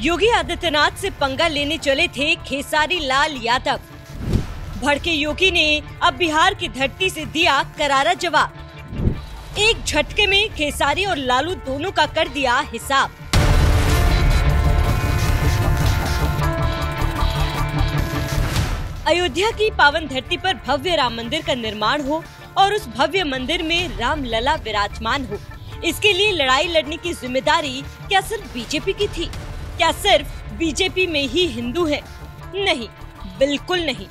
योगी आदित्यनाथ से पंगा लेने चले थे खेसारी लाल यादव। भड़के योगी ने अब बिहार की धरती से दिया करारा जवाब। एक झटके में खेसारी और लालू दोनों का कर दिया हिसाब। अयोध्या की पावन धरती पर भव्य राम मंदिर का निर्माण हो और उस भव्य मंदिर में राम लला विराजमान हो, इसके लिए लड़ाई लड़ने की जिम्मेदारी क्या सिर्फ बीजेपी की थी? क्या सिर्फ बीजेपी में ही हिंदू है? नहीं, बिल्कुल नहीं।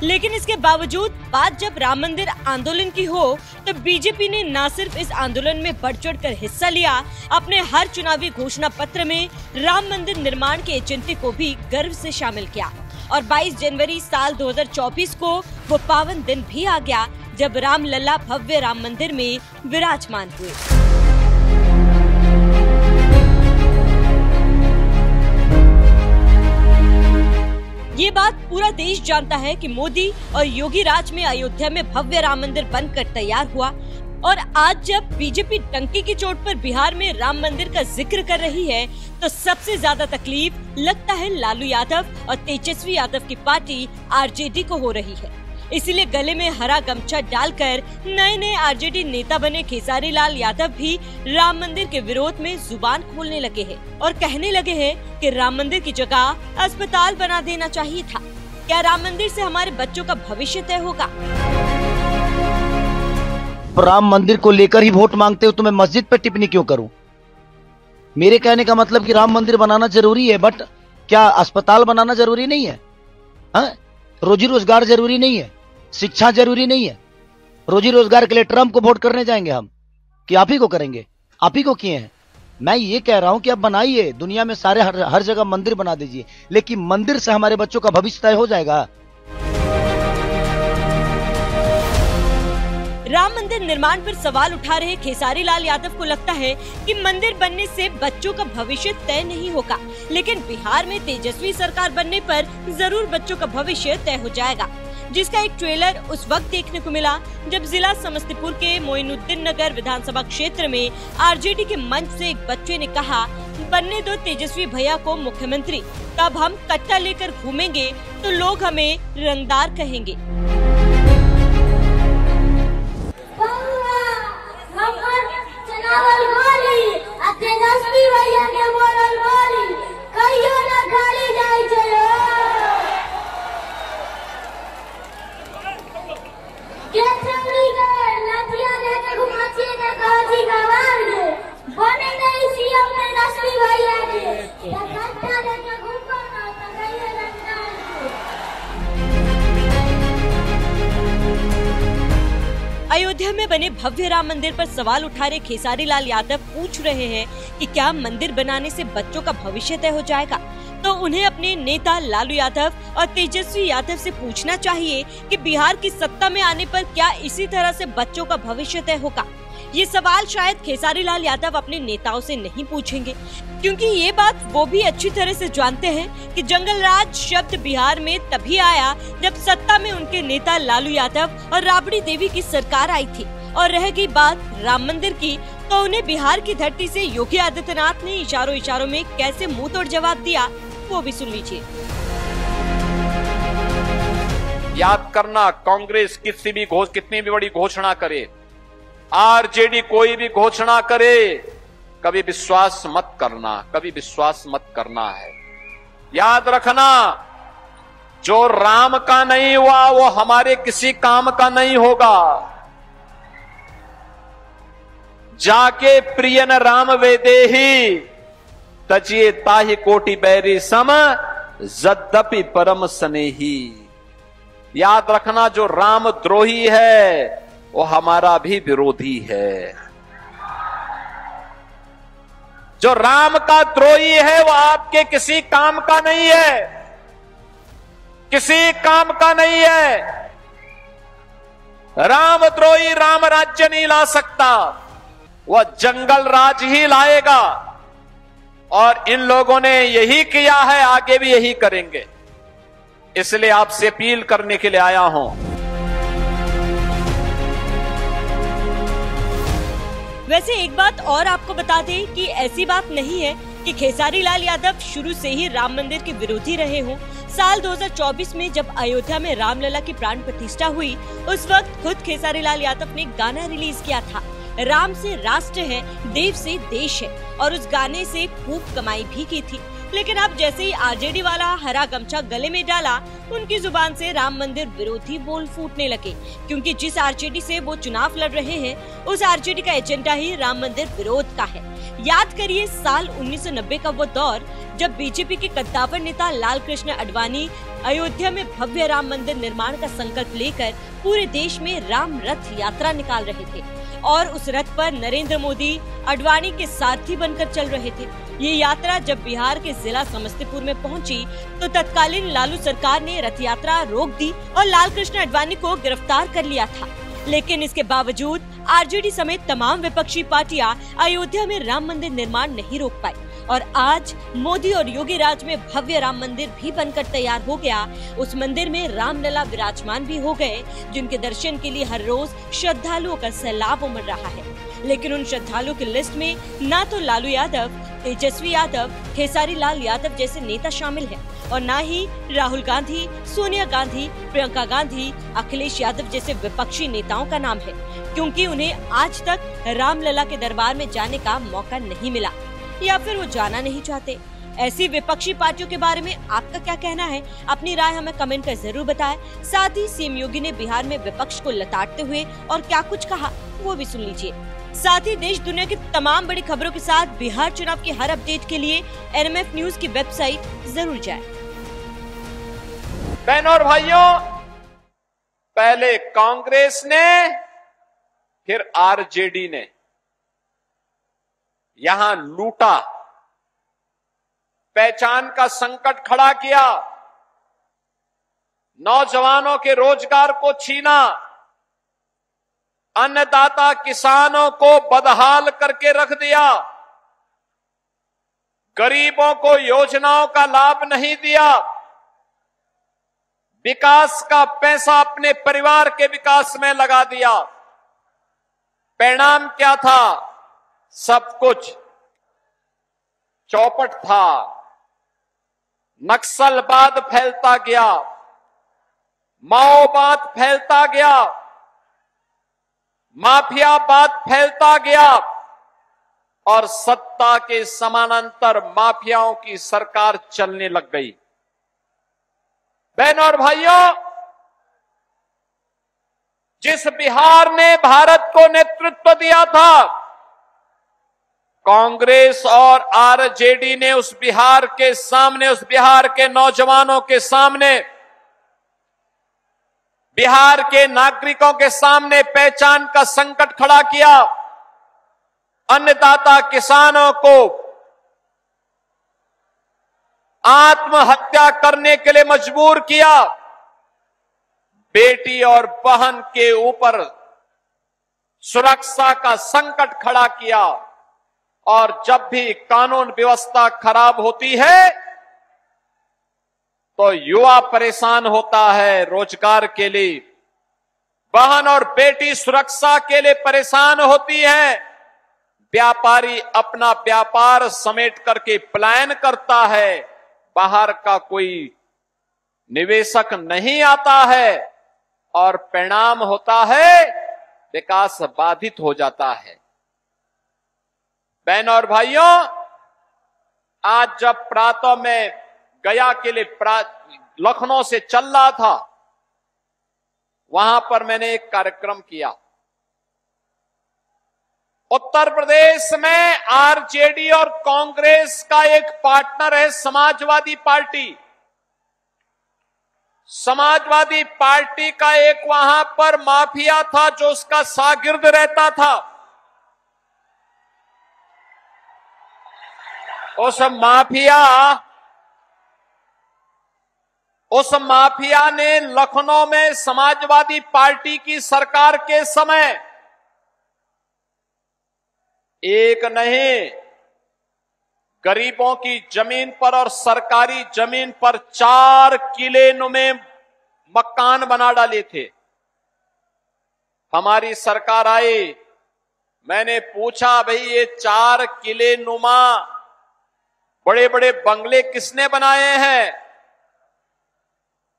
लेकिन इसके बावजूद बात जब राम मंदिर आंदोलन की हो तो बीजेपी ने न सिर्फ इस आंदोलन में बढ़ चढ़ कर हिस्सा लिया, अपने हर चुनावी घोषणा पत्र में राम मंदिर निर्माण के एजेंडे को भी गर्व से शामिल किया। और 22 जनवरी साल 2024 को वो पावन दिन भी आ गया जब राम लला भव्य राम मंदिर में विराजमान हुए। ये बात पूरा देश जानता है कि मोदी और योगी राज में अयोध्या में भव्य राम मंदिर बनकर तैयार हुआ। और आज जब बीजेपी टंकी की चोट पर बिहार में राम मंदिर का जिक्र कर रही है तो सबसे ज्यादा तकलीफ लगता है लालू यादव और तेजस्वी यादव की पार्टी आरजेडी को हो रही है। इसीलिए गले में हरा गमछा डालकर नए नए आरजेडी नेता बने खेसारी लाल यादव भी राम मंदिर के विरोध में जुबान खोलने लगे हैं और कहने लगे हैं कि राम मंदिर की जगह अस्पताल बना देना चाहिए था। क्या राम मंदिर से हमारे बच्चों का भविष्य तय होगा? राम मंदिर को लेकर ही वोट मांगते हो तो मैं मस्जिद पे टिप्पणी क्यों करूं? मेरे कहने का मतलब कि राम मंदिर बनाना जरूरी है, बट क्या अस्पताल बनाना जरूरी नहीं है? रोजी रोजगार जरूरी नहीं है? शिक्षा जरूरी नहीं है? रोजी रोजगार के लिए ट्रम्प को वोट करने जाएंगे हम कि आप ही को करेंगे? आप ही को किए हैं। मैं ये कह रहा हूं कि अब बनाइए, दुनिया में सारे हर जगह मंदिर बना दीजिए, लेकिन मंदिर से हमारे बच्चों का भविष्य तय हो जाएगा। राम मंदिर निर्माण पर सवाल उठा रहे खेसारी लाल यादव को लगता है कि मंदिर बनने से बच्चों का भविष्य तय नहीं होगा, लेकिन बिहार में तेजस्वी सरकार बनने पर जरूर बच्चों का भविष्य तय हो जाएगा। जिसका एक ट्रेलर उस वक्त देखने को मिला जब जिला समस्तीपुर के मोइनुद्दीन नगर विधानसभा क्षेत्र में आरजेडी के मंच से एक बच्चे ने कहा, बनने दो तेजस्वी भैया को मुख्यमंत्री, तब हम कट्टा लेकर घूमेंगे तो लोग हमें रंगदार कहेंगे। तेजस्वी भैया के बोलल बोली कहियो ना खाली जाय चलो के चंगड़ी के लठिया लेके घुमाची के काजी गवार दे बने नहीं सीएम तेजस्वी भैया के कट्टा लेके घूमो ना तो कहियो रंगदार। अयोध्या में बने भव्य राम मंदिर पर सवाल उठा रहे खेसारी लाल यादव पूछ रहे हैं कि क्या मंदिर बनाने से बच्चों का भविष्य तय हो जाएगा? तो उन्हें अपने नेता लालू यादव और तेजस्वी यादव से पूछना चाहिए कि बिहार की सत्ता में आने पर क्या इसी तरह से बच्चों का भविष्य तय होगा? ये सवाल शायद खेसारी लाल यादव अपने नेताओं से नहीं पूछेंगे, क्योंकि ये बात वो भी अच्छी तरह से जानते हैं कि जंगल राज शब्द बिहार में तभी आया जब सत्ता में उनके नेता लालू यादव और राबड़ी देवी की सरकार आई थी। और रह गई बात राम मंदिर की, तो उन्हें बिहार की धरती से योगी आदित्यनाथ ने इशारों इशारों में कैसे मुंह तोड़ जवाब दिया, वो भी सुन लीजिए। याद करना, कांग्रेस कितनी भी बड़ी घोषणा करे, आरजेडी कोई भी घोषणा करे, कभी विश्वास मत करना, कभी विश्वास मत करना है। याद रखना, जो राम का नहीं हुआ वो हमारे किसी काम का नहीं होगा। जाके प्रियन राम वेदेही तजिए ताहि कोटि बैरी सम जद्यपि परम स्नेही। याद रखना, जो राम द्रोही है वो हमारा भी विरोधी है। जो राम का द्रोही है वो आपके किसी काम का नहीं है, किसी काम का नहीं है। राम द्रोही राम राज्य नहीं ला सकता, वह जंगल राज ही लाएगा। और इन लोगों ने यही किया है, आगे भी यही करेंगे। इसलिए आपसे अपील करने के लिए आया हूं। वैसे एक बात और आपको बता दें कि ऐसी बात नहीं है कि खेसारी लाल यादव शुरू से ही राम मंदिर के विरोधी रहे हों। साल 2024 में जब अयोध्या में रामलला की प्राण प्रतिष्ठा हुई, उस वक्त खुद खेसारी लाल यादव ने गाना रिलीज किया था, राम से राष्ट्र है, देव से देश है, और उस गाने से खूब कमाई भी की थी। लेकिन अब जैसे ही आरजेडी वाला हरा गमछा गले में डाला, उनकी जुबान से राम मंदिर विरोधी बोल फूटने लगे, क्योंकि जिस आरजेडी से वो चुनाव लड़ रहे हैं, उस आरजेडी का एजेंडा ही राम मंदिर विरोध का है। याद करिए साल 1990 का वो दौर जब बीजेपी के कद्दावर नेता लाल कृष्ण आडवाणी अयोध्या में भव्य राम मंदिर निर्माण का संकल्प लेकर पूरे देश में राम रथ यात्रा निकाल रहे थे, और उस रथ पर नरेंद्र मोदी आडवाणी के सारथी बनकर चल रहे थे। ये यात्रा जब बिहार के जिला समस्तीपुर में पहुंची, तो तत्कालीन लालू सरकार ने रथ यात्रा रोक दी और लाल कृष्ण आडवाणी को गिरफ्तार कर लिया था। लेकिन इसके बावजूद आरजेडी समेत तमाम विपक्षी पार्टियां अयोध्या में राम मंदिर निर्माण नहीं रोक पाई, और आज मोदी और योगी राज में भव्य राम मंदिर भी बनकर तैयार हो गया। उस मंदिर में रामलला विराजमान भी हो गए, जिनके दर्शन के लिए हर रोज श्रद्धालुओं का सैलाब उमड़ रहा है। लेकिन उन श्रद्धालुओं की लिस्ट में ना तो लालू यादव, तेजस्वी यादव, खेसारी लाल यादव जैसे नेता शामिल हैं, और ना ही राहुल गांधी, सोनिया गांधी, प्रियंका गांधी, अखिलेश यादव जैसे विपक्षी नेताओं का नाम है, क्योंकि उन्हें आज तक रामलला के दरबार में जाने का मौका नहीं मिला, या फिर वो जाना नहीं चाहते। ऐसी विपक्षी पार्टियों के बारे में आपका क्या कहना है? अपनी राय हमें कमेंट कर जरूर बताएं। साथ ही सीएम योगी ने बिहार में विपक्ष को लताड़ते हुए और क्या कुछ कहा, वो भी सुन लीजिए। साथ ही देश दुनिया की तमाम बड़ी खबरों के साथ बिहार चुनाव की हर अपडेट के लिए NMF न्यूज की वेबसाइट जरूर जाएं। बहनों और भाइयों, पहले कांग्रेस ने, फिर आरजेडी ने यहां लूटा, पहचान का संकट खड़ा किया, नौजवानों के रोजगार को छीना, अन्नदाता किसानों को बदहाल करके रख दिया, गरीबों को योजनाओं का लाभ नहीं दिया, विकास का पैसा अपने परिवार के विकास में लगा दिया। परिणाम क्या था? सब कुछ चौपट था। नक्सलवाद फैलता गया, माओवाद फैलता गया, माफियावाद फैलता गया, और सत्ता के समानांतर माफियाओं की सरकार चलने लग गई। बहनों और भाइयों, जिस बिहार ने भारत को नेतृत्व दिया था, कांग्रेस और आरजेडी ने उस बिहार के सामने, उस बिहार के नौजवानों के सामने, बिहार के नागरिकों के सामने पहचान का संकट खड़ा किया। अन्नदाता किसानों को आत्महत्या करने के लिए मजबूर किया। बेटी और बहन के ऊपर सुरक्षा का संकट खड़ा किया, और जब भी कानून व्यवस्था खराब होती है तो युवा परेशान होता है रोजगार के लिए, बहन और बेटी सुरक्षा के लिए परेशान होती है, व्यापारी अपना व्यापार समेट करके पलायन करता है, बाहर का कोई निवेशक नहीं आता है, और परिणाम होता है विकास बाधित हो जाता है। बहनों और भाइयों, आज जब प्रातः में गया के लिए लखनऊ से चल रहा था, वहां पर मैंने एक कार्यक्रम किया। उत्तर प्रदेश में आरजेडी और कांग्रेस का एक पार्टनर है समाजवादी पार्टी। समाजवादी पार्टी का एक वहां पर माफिया था जो उसका शागिर्द रहता था। उस माफिया ने लखनऊ में समाजवादी पार्टी की सरकार के समय एक नहीं, गरीबों की जमीन पर और सरकारी जमीन पर 4 किले नुमे मकान बना डाले थे। हमारी सरकार आई, मैंने पूछा, भाई ये 4 किले नुमा बड़े बड़े बंगले किसने बनाए हैं?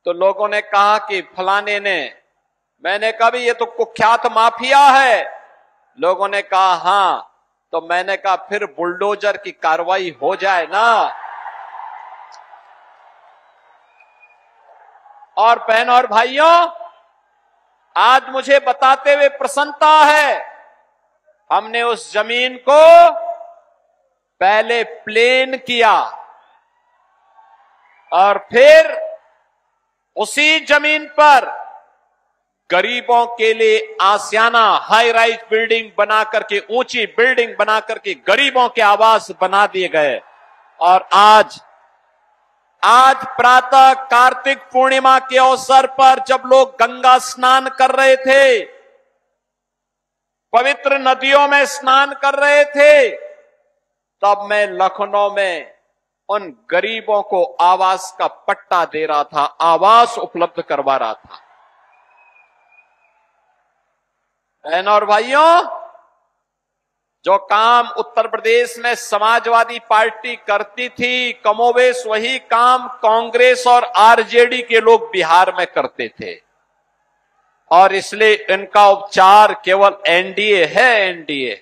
तो लोगों ने कहा कि फलाने ने। मैंने कहा भी ये तो कुख्यात माफिया है। लोगों ने कहा हां। तो मैंने कहा फिर बुलडोजर की कार्रवाई हो जाए ना। और बहनों और भाइयों, आज मुझे बताते हुए प्रसन्नता है, हमने उस जमीन को पहले प्लेन किया और फिर उसी जमीन पर गरीबों के लिए आसियाना हाई राइज बिल्डिंग बना करके, ऊंची बिल्डिंग बना करके गरीबों के आवास बना दिए गए। और आज प्रातः कार्तिक पूर्णिमा के अवसर पर जब लोग गंगा स्नान कर रहे थे, पवित्र नदियों में स्नान कर रहे थे, तब मैं लखनऊ में उन गरीबों को आवास का पट्टा दे रहा था, आवास उपलब्ध करवा रहा था। बहनों और भाइयों, जो काम उत्तर प्रदेश में समाजवादी पार्टी करती थी, कमोबेश वही काम कांग्रेस और आरजेडी के लोग बिहार में करते थे। और इसलिए इनका उपचार केवल एनडीए है, एनडीए।